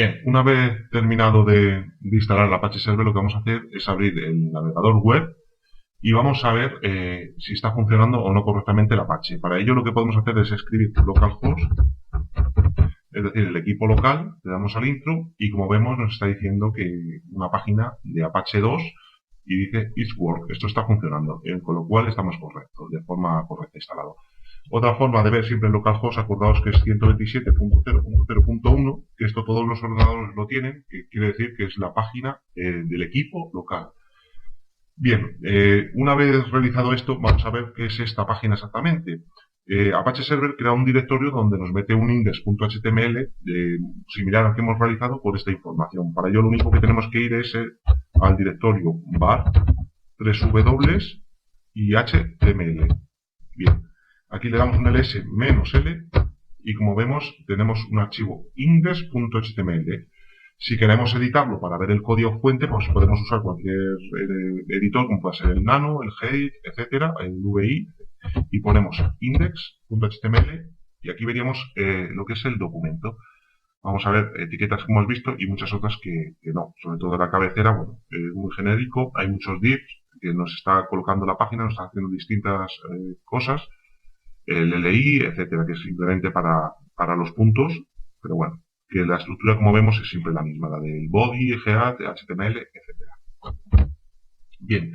Bien, una vez terminado de instalar el Apache Server, lo que vamos a hacer es abrir el navegador web y vamos a ver si está funcionando o no correctamente el Apache. Para ello lo que podemos hacer es escribir localhost, es decir, el equipo local, le damos al intro y como vemos nos está diciendo que una página de Apache 2 y dice It's work, esto está funcionando, con lo cual estamos correctos, de forma correcta instalado. Otra forma de ver siempre el localhost, acordaos que es 127.0.0.1, que esto todos los ordenadores lo tienen, que quiere decir que es la página del equipo local. Bien, una vez realizado esto, vamos a ver qué es esta página exactamente. Apache Server crea un directorio donde nos mete un index.html similar al que hemos realizado por esta información. Para ello lo único que tenemos que ir es al directorio var 3w y html. Bien, aquí le damos un ls-l y como vemos tenemos un archivo index.html. Si queremos editarlo para ver el código fuente, pues podemos usar cualquier editor, como puede ser el Nano, el Height, etcétera, el VI, y ponemos index.html y aquí veríamos lo que es el documento. Vamos a ver etiquetas que hemos visto y muchas otras que no. Sobre todo la cabecera, bueno, es muy genérico, hay muchos divs que nos está colocando la página, nos está haciendo distintas cosas, el LI, etcétera, que es simplemente para los puntos, pero bueno, que la estructura, como vemos, es siempre la misma, la del body, head, HTML, etc. Bien,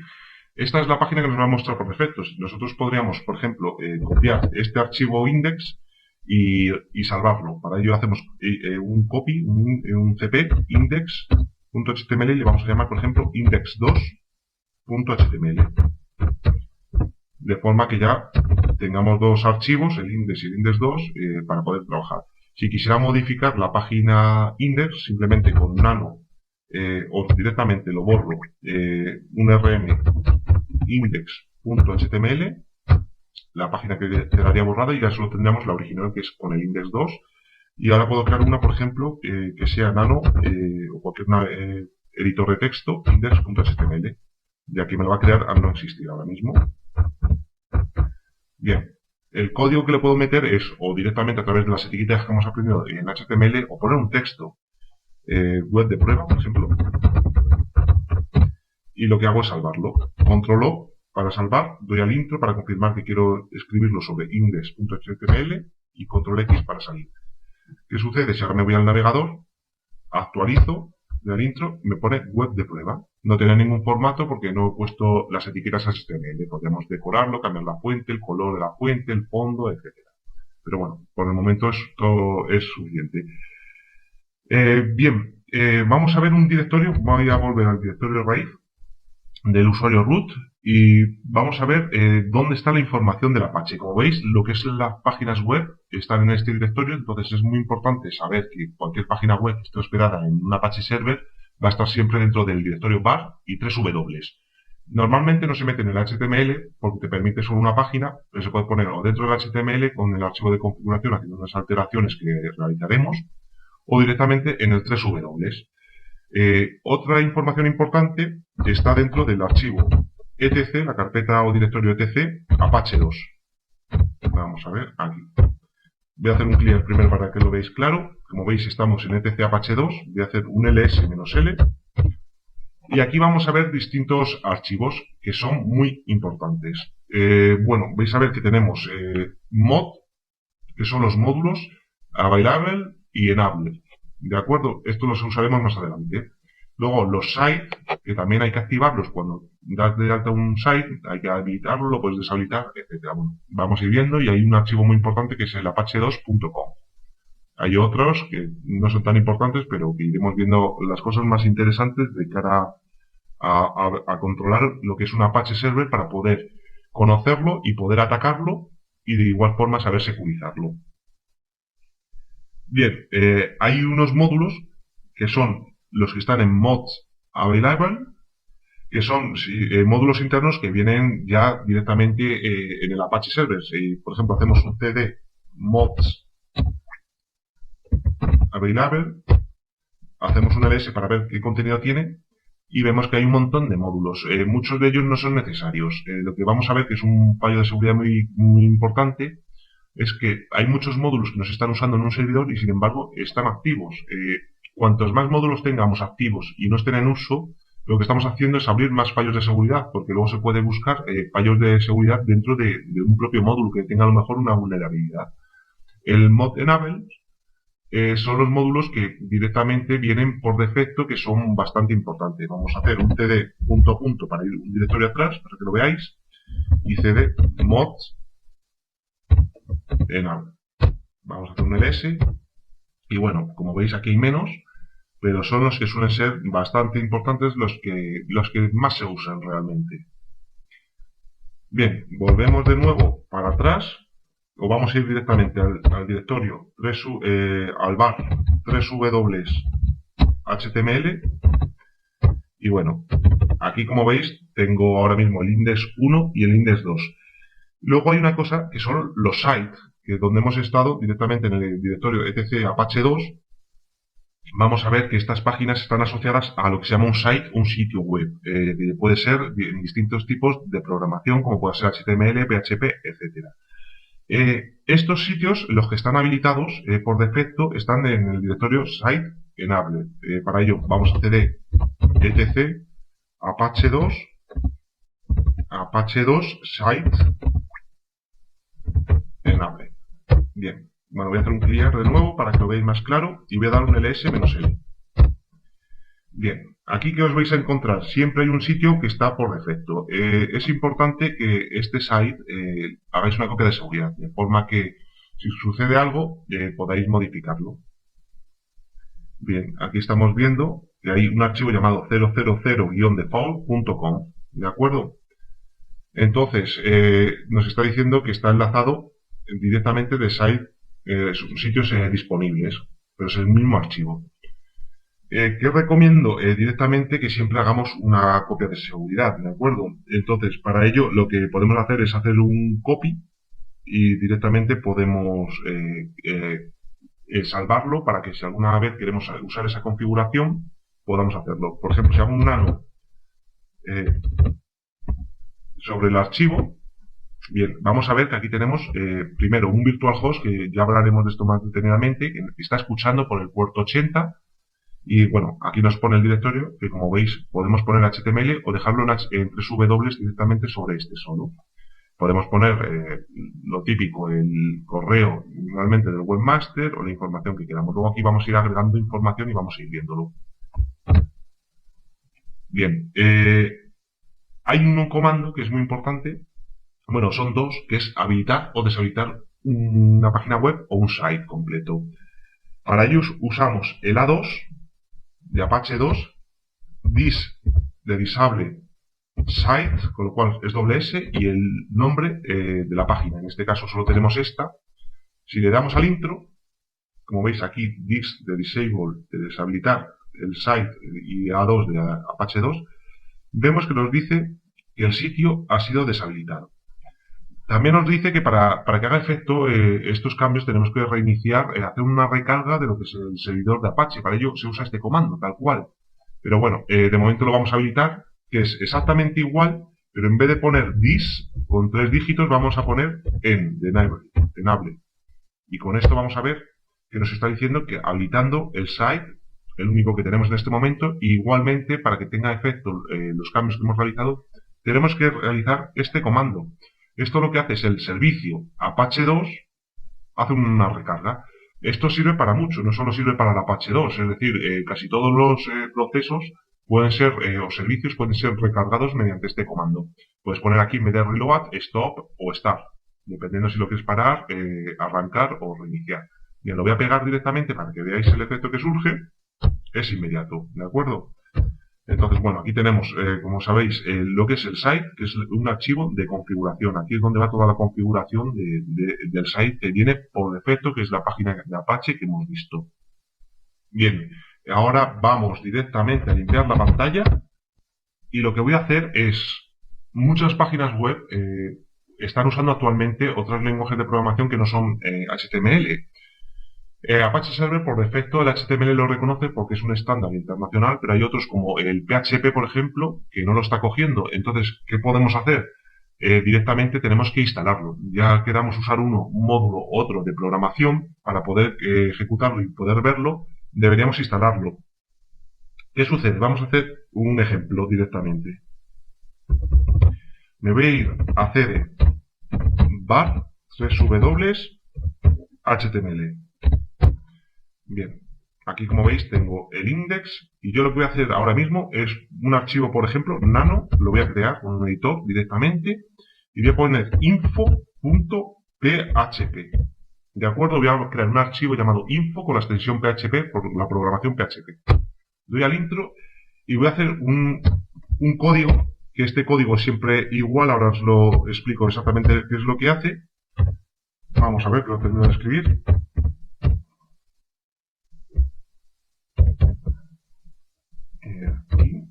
esta es la página que nos va a mostrar por defecto. Nosotros podríamos, por ejemplo, copiar este archivo index y salvarlo. Para ello hacemos un copy, un cp index.html y le vamos a llamar, por ejemplo, index2.html. De forma que ya tengamos dos archivos, el index y el index2, para poder trabajar. Si quisiera modificar la página index, simplemente con nano o directamente lo borro, un rm index.html, la página quedaría borrada y ya solo tendríamos la original, que es con el index2. Y ahora puedo crear una, por ejemplo, que sea nano o cualquier editor de texto, index.html. Y aquí me lo va a crear al no existir ahora mismo. Bien. El código que le puedo meter es o directamente a través de las etiquetas que hemos aprendido en HTML o poner un texto web de prueba, por ejemplo. Y lo que hago es salvarlo. Control O para salvar, doy al intro para confirmar que quiero escribirlo sobre index.html y control X para salir. ¿Qué sucede? Si ahora me voy al navegador, actualizo, doy al intro y me pone web de prueba. No tiene ningún formato porque no he puesto las etiquetas HTML. Podríamos decorarlo, cambiar la fuente, el color de la fuente, el fondo, etc. Pero bueno, por el momento esto es suficiente. Bien, vamos a ver un directorio. Voy a volver al directorio raíz del usuario root y vamos a ver dónde está la información del Apache. Como veis, lo que es las páginas web están en este directorio, entonces es muy importante saber que cualquier página web que esté hospedada en un Apache Server va a estar siempre dentro del directorio var y 3w. Normalmente no se mete en el HTML porque te permite solo una página, pero se puede poner o dentro del HTML con el archivo de configuración haciendo unas alteraciones que realizaremos o directamente en el 3w. Otra información importante está dentro del archivo etc, la carpeta o directorio etc, Apache 2. Vamos a ver aquí. Voy a hacer un clear primero para que lo veáis claro. Como veis estamos en etc Apache 2. Voy a hacer un ls-l. Y aquí vamos a ver distintos archivos que son muy importantes. Bueno, vais a ver que tenemos mod, que son los módulos, available y enable. ¿De acuerdo? Esto los usaremos más adelante. Luego los sites, que también hay que activarlos cuando das de alta un site, hay que habilitarlo, lo puedes deshabilitar, etc. Bueno, vamos a ir viendo y hay un archivo muy importante que es el apache2.com. Hay otros que no son tan importantes, pero que iremos viendo las cosas más interesantes de cara a controlar lo que es un Apache Server para poder conocerlo y poder atacarlo y de igual forma saber securizarlo. Bien, hay unos módulos que son los que están en mods available, que son módulos internos que vienen ya directamente en el Apache Server. Si, por ejemplo, hacemos un cd mods available, hacemos un ls para ver qué contenido tiene y vemos que hay un montón de módulos. Muchos de ellos no son necesarios. Lo que vamos a ver, que es un fallo de seguridad muy importante, es que hay muchos módulos que nos están usando en un servidor y sin embargo están activos. cuantos más módulos tengamos activos y no estén en uso, lo que estamos haciendo es abrir más fallos de seguridad, porque luego se puede buscar fallos de seguridad dentro de un propio módulo que tenga a lo mejor una vulnerabilidad. El mod enable son los módulos que directamente vienen por defecto, que son bastante importantes. Vamos a hacer un cd punto a punto para ir un directorio atrás, para que lo veáis, y cd mods enable. Vamos a hacer un ls, y bueno, como veis aquí hay menos, pero son los que suelen ser bastante importantes, los que más se usan realmente. Bien, volvemos de nuevo para atrás, o vamos a ir directamente al directorio, al var 3w html, y bueno, aquí como veis tengo ahora mismo el index 1 y el index 2. Luego hay una cosa que son los sites, que es donde hemos estado directamente en el directorio etc apache 2. Vamos a ver que estas páginas están asociadas a lo que se llama un site, un sitio web. Puede ser en distintos tipos de programación, como puede ser HTML, PHP, etc. Estos sitios, los que están habilitados por defecto, están en el directorio site enable. Para ello vamos a cd etc apache 2 site enable. Bien. Bueno, voy a hacer un clear de nuevo para que lo veáis más claro y voy a dar un ls-l. Bien, aquí que os vais a encontrar, siempre hay un sitio que está por defecto. Es importante que este site hagáis una copia de seguridad, de forma que si sucede algo podáis modificarlo. Bien, aquí estamos viendo que hay un archivo llamado 000-default.com, ¿de acuerdo? Entonces, nos está diciendo que está enlazado directamente de site sitios disponibles, pero es el mismo archivo. ¿Qué recomiendo? Directamente que siempre hagamos una copia de seguridad, ¿de acuerdo? Entonces, para ello lo que podemos hacer es hacer un copy y directamente podemos salvarlo para que si alguna vez queremos usar esa configuración, podamos hacerlo. Por ejemplo, si hago un nano sobre el archivo. Bien, vamos a ver que aquí tenemos primero un virtual host, que ya hablaremos de esto más detenidamente, que está escuchando por el puerto 80, y bueno, aquí nos pone el directorio, que como veis podemos poner HTML o dejarlo en 3W directamente sobre este solo. Podemos poner lo típico, el correo normalmente del webmaster o la información que queramos. Luego aquí vamos a ir agregando información y vamos a ir viéndolo. Bien, hay un comando que es muy importante. Bueno, son dos, que es habilitar o deshabilitar una página web o un site completo. Para ello usamos el A2 de Apache 2, dis de disable site, con lo cual es S, y el nombre de la página. En este caso solo tenemos esta. Si le damos al intro, como veis aquí, dis de disable, de deshabilitar el site y A2 de Apache 2, vemos que nos dice que el sitio ha sido deshabilitado. También nos dice que para que haga efecto estos cambios tenemos que reiniciar, hacer una recarga de lo que es el servidor de Apache. Para ello se usa este comando, tal cual. Pero bueno, de momento lo vamos a habilitar, que es exactamente igual, pero en vez de poner dis con 3 dígitos vamos a poner enable. Y con esto vamos a ver que nos está diciendo que habilitando el site, el único que tenemos en este momento, y igualmente para que tenga efecto los cambios que hemos realizado, tenemos que realizar este comando. Esto lo que hace es el servicio Apache 2 hace una recarga. Esto sirve para mucho, no solo sirve para el Apache 2, es decir, casi todos los procesos pueden ser, o servicios pueden ser recargados mediante este comando. Puedes poner aquí en vez de reload, stop o start, dependiendo si lo quieres parar, arrancar o reiniciar. Bien, lo voy a pegar directamente para que veáis el efecto que surge. Es inmediato, ¿de acuerdo? Entonces, bueno, aquí tenemos, como sabéis, lo que es el site, que es un archivo de configuración. Aquí es donde va toda la configuración del site que viene por defecto, que es la página de Apache que hemos visto. Bien, ahora vamos directamente a limpiar la pantalla y lo que voy a hacer es, muchas páginas web están usando actualmente otros lenguajes de programación que no son HTML. Apache Server por defecto el HTML lo reconoce porque es un estándar internacional, pero hay otros como el PHP, por ejemplo, que no lo está cogiendo. Entonces, ¿qué podemos hacer? Directamente tenemos que instalarlo. Ya queramos usar un módulo u otro de programación para poder ejecutarlo y poder verlo. deberíamos instalarlo. ¿Qué sucede? Vamos a hacer un ejemplo directamente. Me voy a ir a cd var 3w html. Bien, aquí como veis tengo el index y yo lo que voy a hacer ahora mismo es un archivo, por ejemplo, nano, lo voy a crear con un editor directamente y voy a poner info.php. De acuerdo, voy a crear un archivo llamado info con la extensión PHP por la programación PHP. Doy al intro y voy a hacer un código, que este código es siempre igual, ahora os lo explico exactamente qué es lo que hace. Vamos a ver que lo termino de escribir. Aquí.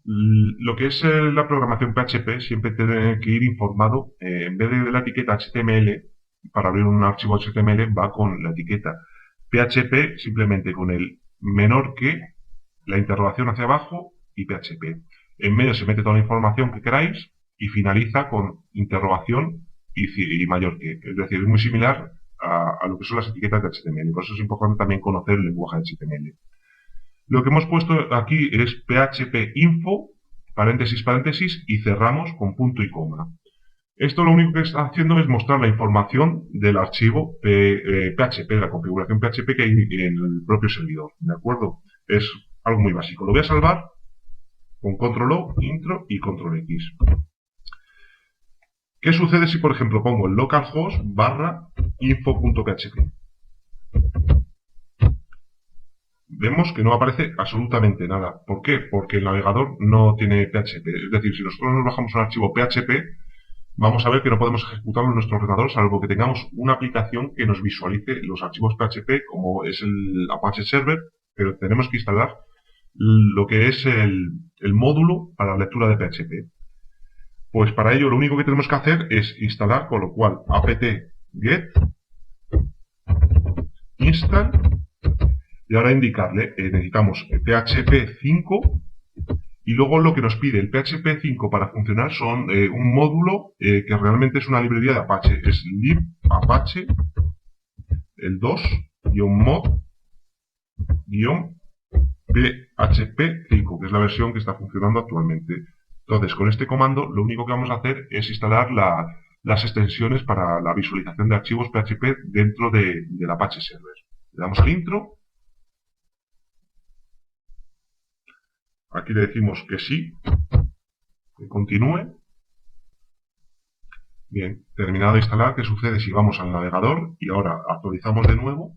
Lo que es la programación PHP siempre tiene que ir informado, en vez de la etiqueta HTML, para abrir un archivo HTML va con la etiqueta PHP, simplemente con el menor que, la interrogación hacia abajo y PHP. En medio se mete toda la información que queráis y finaliza con interrogación y mayor que. Es decir, es muy similar a lo que son las etiquetas de HTML. Por eso es importante también conocer el lenguaje de HTML. Lo que hemos puesto aquí es PHP info, paréntesis, paréntesis, y cerramos con punto y coma. Esto lo único que está haciendo es mostrar la información del archivo PHP, la configuración PHP que hay en el propio servidor. ¿De acuerdo? Es algo muy básico. Lo voy a salvar con control O, intro y control X. ¿Qué sucede si, por ejemplo, pongo el localhost barra info.php? Vemos que no aparece absolutamente nada. ¿Por qué? Porque el navegador no tiene PHP. Es decir, si nosotros nos bajamos un archivo PHP, vamos a ver que no podemos ejecutarlo en nuestro ordenador, salvo que tengamos una aplicación que nos visualice los archivos PHP, como es el Apache Server, pero tenemos que instalar lo que es el módulo para la lectura de PHP. Pues para ello lo único que tenemos que hacer es instalar, con lo cual apt-get install, y ahora indicarle, necesitamos PHP 5, y luego lo que nos pide el PHP 5 para funcionar son un módulo que realmente es una librería de Apache, es libapache, el 2-mod-php 5, que es la versión que está funcionando actualmente. Entonces, con este comando lo único que vamos a hacer es instalar las extensiones para la visualización de archivos PHP dentro del Apache Server. Le damos al intro. Aquí le decimos que sí, que continúe. Bien, terminado de instalar, ¿qué sucede si vamos al navegador y ahora actualizamos de nuevo?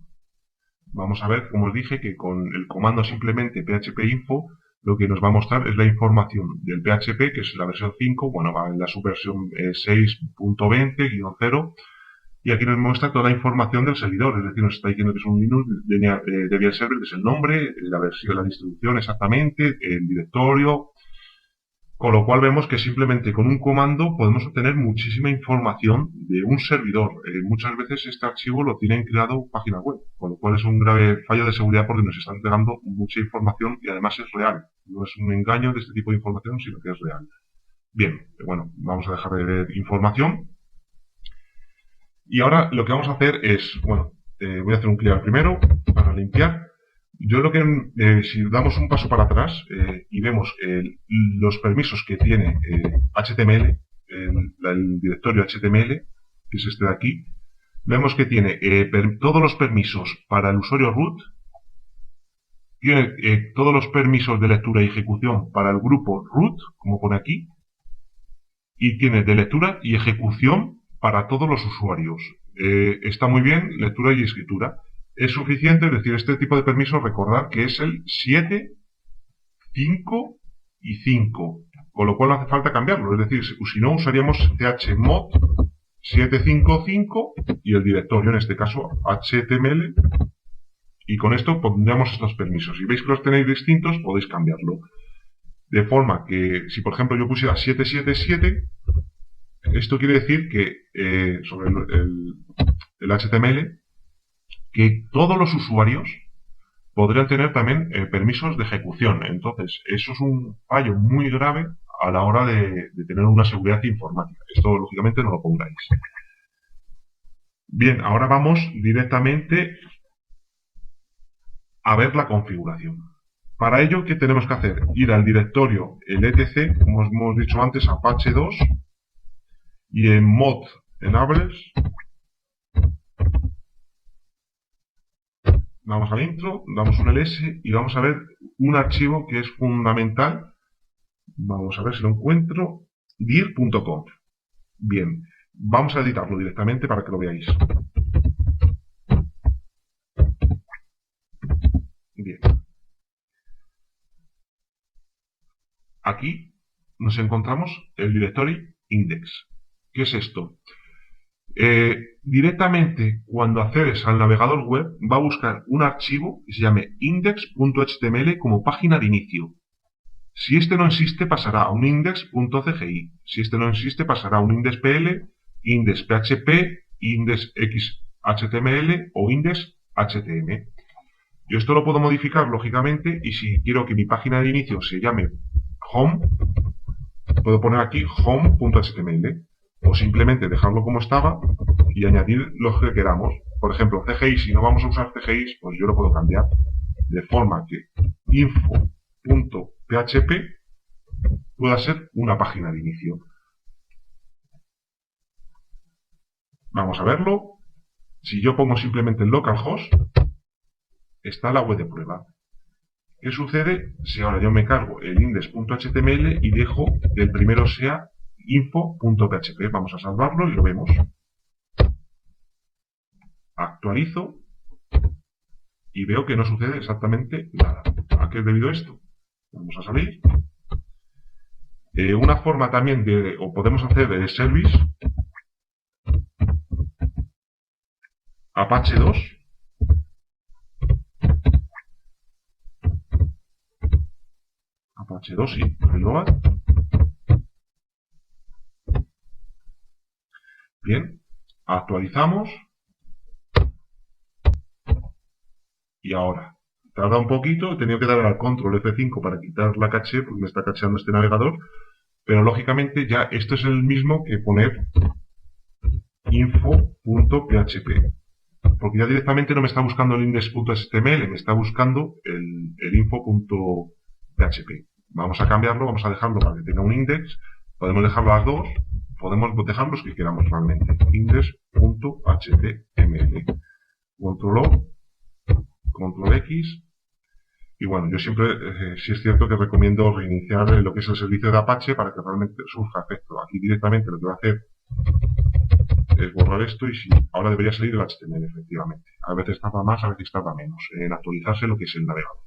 Vamos a ver, como os dije, que con el comando simplemente php info, lo que nos va a mostrar es la información del PHP, que es la versión 5, bueno, va en la subversión 6.20-0, y aquí nos muestra toda la información del servidor, es decir, nos está diciendo que es un Linux Debian Server, que es el nombre, la versión, la distribución exactamente, el directorio, con lo cual vemos que simplemente con un comando podemos obtener muchísima información de un servidor. Muchas veces este archivo lo tienen creado página web, con lo cual es un grave fallo de seguridad porque nos están entregando mucha información y además es real. No es un engaño de este tipo de información, sino que es real. Bien, bueno, vamos a dejar de ver información. Y ahora lo que vamos a hacer es, bueno, voy a hacer un clear primero para limpiar. Yo lo que, si damos un paso para atrás y vemos los permisos que tiene HTML, el directorio HTML, que es este de aquí, vemos que tiene todos los permisos para el usuario root, tiene todos los permisos de lectura y ejecución para el grupo root, como pone aquí, y tiene de lectura y ejecución para todos los usuarios. Está muy bien, lectura y escritura. Es suficiente, es decir, este tipo de permisos, recordar que es el 7, 5 y 5, con lo cual no hace falta cambiarlo, es decir, si no usaríamos chmod 755 y el directorio, en este caso html, y con esto pondríamos estos permisos. Si veis que los tenéis distintos, podéis cambiarlo. De forma que, si por ejemplo yo pusiera 777, esto quiere decir que sobre el HTML, que todos los usuarios podrían tener también permisos de ejecución. Entonces, eso es un fallo muy grave a la hora de tener una seguridad informática. Esto, lógicamente, no lo pongáis. Bien, ahora vamos directamente a ver la configuración. Para ello, ¿qué tenemos que hacer? Ir al directorio, el etc, como hemos dicho antes, Apache 2, y en mod enables, vamos al intro, damos un ls y vamos a ver un archivo que es fundamental. Vamos a ver si lo encuentro. dir.conf. Bien, vamos a editarlo directamente para que lo veáis. Bien. Aquí nos encontramos el directorio index. ¿Qué es esto? Directamente, cuando accedes al navegador web, va a buscar un archivo que se llame index.html como página de inicio. Si este no existe, pasará a un index.cgi. Si este no existe, pasará a un index.pl, index.php, index.xhtml o index.htm. Yo esto lo puedo modificar, lógicamente, y si quiero que mi página de inicio se llame home, puedo poner aquí home.html. O simplemente dejarlo como estaba y añadir los que queramos. Por ejemplo, CGI, si no vamos a usar CGI, pues yo lo puedo cambiar de forma que info.php pueda ser una página de inicio. Vamos a verlo. Si yo pongo simplemente el localhost, está la web de prueba. ¿Qué sucede si ahora yo me cargo el index.html y dejo que el primero sea info.php? Vamos a salvarlo y lo vemos. Actualizo y veo que no sucede exactamente nada. ¿A qué es debido esto? Vamos a salir. Una forma también o podemos hacer de service Apache 2. Apache 2, sí, reload. Bien, actualizamos. Y ahora, tarda un poquito, he tenido que dar al control F5 para quitar la caché, porque me está cacheando este navegador, pero lógicamente ya esto es el mismo que poner info.php, porque ya directamente no me está buscando el index.html, me está buscando el info.php. Vamos a cambiarlo, vamos a dejarlo para que tenga un index, podemos dejarlo a las dos, podemos dejar los que queramos realmente, index.html, control O, control X, y bueno, yo siempre, sí es cierto que recomiendo reiniciar lo que es el servicio de Apache para que realmente surja efecto. Aquí directamente lo que voy a hacer es borrar esto y sí, ahora debería salir el HTML efectivamente. A veces tarda más, a veces tarda menos en actualizarse lo que es el navegador.